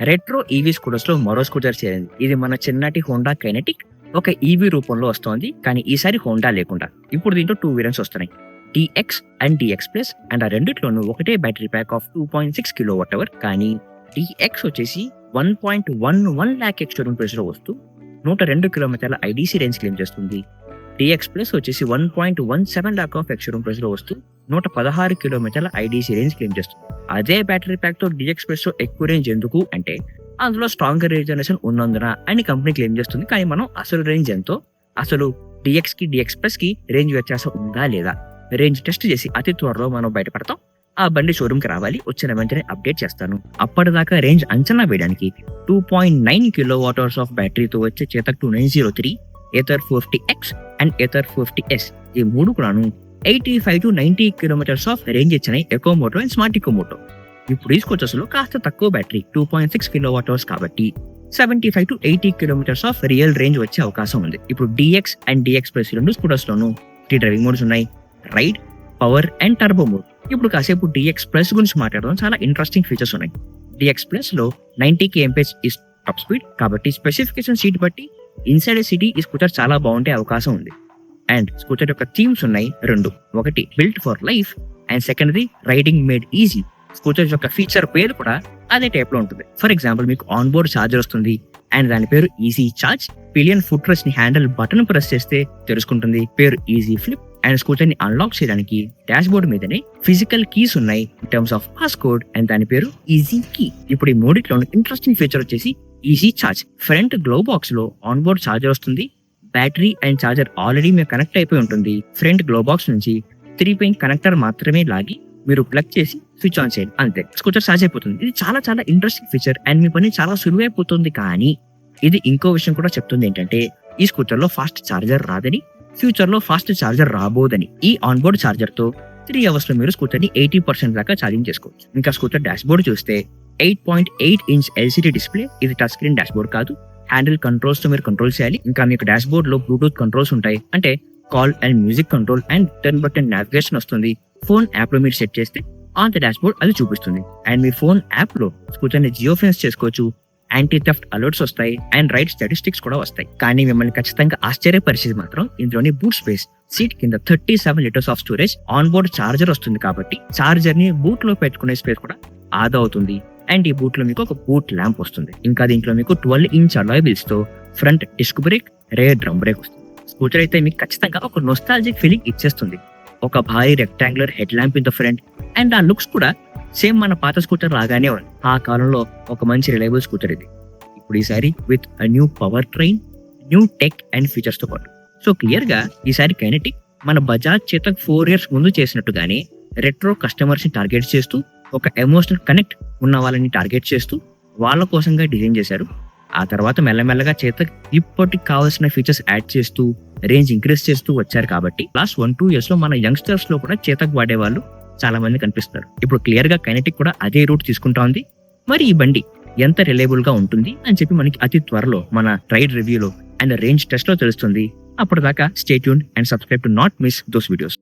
Retro EV scooters లో మరో scooter చేరింది. ఇది మన చిన్నటి హోండా కైనెటిక్ ఒక ఈవీ రూపంలో వస్తోంది. కానీ ఈసారి హోండా లేకుండా. ఇప్పుడు దీంట్లో 2 వేరియంట్స్ వస్తున్నాయి. DX and DX plus and ఆ రెండిట్లోనూ ఒకటే బ్యాటరీ ప్యాక్ ఆఫ్ 2.6 kWh. కానీ DX వచ్చేసి 1.11 lakh ఎక్స్టర్నల్ ప్రైస్ లో వస్తూ 102 కిలోమీటర్ల ఐడీసీ రేంజ్ క్లెయిమ్ చేస్తుంది. DX ప్లస్ వచ్చేసి 1.17 lakh ఆఫ్ ఎక్స్టర్నల్ ప్రైస్ లో వస్తూ 116 కిలోమీటర్ల ఐడీసీ రేంజ్ క్లెయిమ్ చేస్తుంది. అదే బ్యాటరీ ప్యాక్ తో DX ప్లస్ లో ఎక్కువ రేంజ్ ఎందుకు అంటే అందులో స్ట్రాంగర్ రీజనరేషన్ ఉన్నందున అని కంపెనీ క్లెయిమ్ చేస్తుంది. కానీ మనం అసలు రేంజ్ ఎంతో, అసలు DX కి DX ప్లస్ కి రేంజ్ వ్యత్యాసం ఉందా లేదా రేంజ్ టెస్ట్ చేసి అతి త్వరలో మనం బయటపడతాం. ఆ బండి షోరూమ్ కి రావాలి, వచ్చిన వెంటనే అప్డేట్ చేస్తాను. అప్పటిదాకా రేంజ్ అంచనా వేయడానికి 2.9 kWh ఆఫ్ బ్యాటరీతో వచ్చే Chetak 2903, Ather 450X and Ather 450S ఈ మూడు కూడాను 85 to 90 కిలోమీటర్స్ ఆఫ్ రేంజ్ ఇచ్చినాయి eco mode and smart eco mode. ఇప్పుడు ఈ స్కూటర్స్ లో కాస్త తక్కువ బ్యాటరీ 2.6 kWh కాబట్టి 75 to 80 kilometres of real range వచ్చే అవకాశం ఉంది. ఇప్పుడు DX అండ్ DX ప్లస్ రెండు స్కూటర్స్ లోను 3 డ్రైవింగ్ మోడ్స్ ఉన్నాయి, ride, power and turbo mode. ఇప్పుడు కాసేపు DX ప్లస్ గురించి మాట్లాడడం. చాలా ఇంట్రెస్టింగ్ ఫీచర్స్ ఉన్నాయి. DX ప్లస్ లో 90 kmph ఇస్ టాప్ స్పీడ్ కాబట్టి స్పెసిఫికేషన్ సీట్ బట్టి ఇన్సైడ్ సిటీ ఈ స్కూటర్ చాలా బాగుండే అవకాశం ఉంది. అండ్ స్కూటర్ యొక్క థీమ్స్ ఉన్నాయి రెండు. ఒకటి బిల్ట్ ఫర్ లైఫ్ అండ్ సెకండ్ది రైడింగ్ మేడ్ ఈజీ. స్కూటర్ యొక్క ఫీచర్ పేరు కూడా అదే టైప్ లో ఉంటుంది. ఫర్ ఎగ్జాంపుల్ మీకు ఆన్ బోర్డ్ ఛార్జర్ వస్తుంది అండ్ దాని పేరు easy charge. Pillion footrest ని హ్యాండిల్ బటన్ ప్రెస్ చేస్తే తెలుసుకుంటుంది. పేరు ఈజీ ఫ్లిప్. అండ్ స్కూటర్ ని అన్లాక్ చేయడానికి డాష్ బోర్డ్ మీదనే ఫిజికల్ కీస్ ఉన్నాయి in terms of passcode and దాని పేరు ఈజీ కీ. ఇప్పుడు ఈ మూడిట్లో ఇంట్రెస్టింగ్ ఫీచర్ వచ్చేసి easy charge. Front glow box లో ఆన్ బోర్డ్ ఛార్జర్ వస్తుంది. బ్యాటరీ అండ్ ఛార్జర్ ఆల్రెడీ మీకు కనెక్ట్ అయిపోయి ఉంటుంది. ఫ్రంట్ గ్లో బాక్స్ నుంచి 3 పిన్ కనెక్టర్ మాత్రమే లాగి మీరు ప్లగ్ చేసి స్విచ్ ఆన్ చేయండి, అంతే స్కూటర్ ఛార్జ్ అయిపోతుంది. ఇది చాలా చాలా ఇంట్రెస్టింగ్ ఫీచర్ అండ్ మీ పని చాలా సులువైపోతుంది. కానీ ఇది ఇంకో విషయం కూడా చెప్తుంది ఏంటంటే ఈ స్కూటర్ లో ఫాస్ట్ ఛార్జర్ రాదని, ఫ్యూచర్ లో ఫాస్ట్ ఛార్జర్ రాబోదని. ఈ ఆన్ బోర్డ్ ఛార్జర్ తో 3 అవర్స్ లో మీరు స్కూటర్ ని 80% దాకా ఛార్జింగ్ చేసుకోవచ్చు. ఇంకా స్కూటర్ డాష్ బోర్డ్ చూస్తే 8.8 ఇంచ్ LCD డిస్ప్లే. ఇది టచ్ స్క్రీన్ డాష్ బోర్డ్ కాదు. హ్యాండిల్ కంట్రోల్స్ తో మీరు కంట్రోల్ చేయాలి. ఇంకా మీకు డాష్ బోర్డ్ లో బ్లూటూత్ కంట్రోల్స్ ఉంటాయి. అంటే call and music control and turn button navigation వస్తుంది. ఫోన్ యాప్ లో మీరు సెట్ చేస్తే ఆన్ ద డాష్ బోర్డ్ అది చూపిస్తుంది. అండ్ మీ ఫోన్ యాప్ లో స్కూటర్ ని జియో ఫెన్స్ చేసుకోవచ్చు. యాంటీ థెఫ్ట్ అలర్ట్స్ వస్తాయి అండ్ రైడ్ స్టాటిస్టిక్స్ కూడా వస్తాయి. కానీ మిమ్మల్ని ఖచ్చితంగా ఆశ్చర్యపరిచేది మాత్రం ఇందులోని బూట్ స్పేస్. సీట్ కింద 37 litres of storage, on board charger వస్తుంది కాబట్టి ఛార్జర్ ని బూట్ లో పెట్టుకునే స్పేస్ కూడా ఆదా అవుతుంది. అండ్ ఈ బూట్ లో మీకు ఒక బూట్ ల్యాంప్ వస్తుంది. ఇంకా దీంట్లో మీకు 12 ఇంచ్ అలాయ్ వీల్స్ తో front disc brake, rear drum brake వస్తుంది. స్కూటర్ అయితే మీకు ఖచ్చితంగా ఒక నొస్టాల్జిక్ ఫీలింగ్ ఇచ్చేస్తుంది. ఒక భారీ rectangular head lamp in the front and ఆ లుక్స్ కూడా సేమ్ మన పాత స్కూటర్ లాగానే ఉంది. ఆ కాలంలో ఒక మంచి రిలయబుల్ స్కూటర్ ఇది. ఇప్పుడు ఈసారి with a new power train, new tech and features తో పాటు. సో క్లియర్ గా ఈసారి కైనెటిక్ మన బజాజ్ చేతక్ 4 years ముందు చేసినట్టుగానే రెట్రో కస్టమర్స్ ని టార్గెట్ చేస్తూ, ఒక ఎమోషనల్ కనెక్ట్ ఉన్న వాళ్ళని టార్గెట్ చేస్తూ వాళ్ళ కోసంగా డిజైన్ చేశారు. ఆ తర్వాత మెల్లమెల్లగా చేతక్ ఇప్పటికి కావాల్సిన ఫీచర్స్ యాడ్ చేస్తూ రేంజ్ ఇంక్రీజ్ చేస్తూ వచ్చారు. కాబట్టి లాస్ట్ 1-2 years లో మన యంగ్స్టర్స్ లో కూడా చేతక్ వాడే వాళ్ళు చాలా మంది కనిపిస్తారు. ఇప్పుడు క్లియర్ గా కైనెటిక్ కూడా అదే రూట్ తీసుకుంటా ఉంది. మరి ఈ బండి ఎంత రిలయబుల్ గా ఉంటుంది అని చెప్పి మనకి అతి త్వరలో మన రైడ్ రివ్యూలో అండ్ రేంజ్ టెస్ట్ లో తెలుస్తుంది. అప్పటిదాకా stay tuned and subscribe to not miss those videos.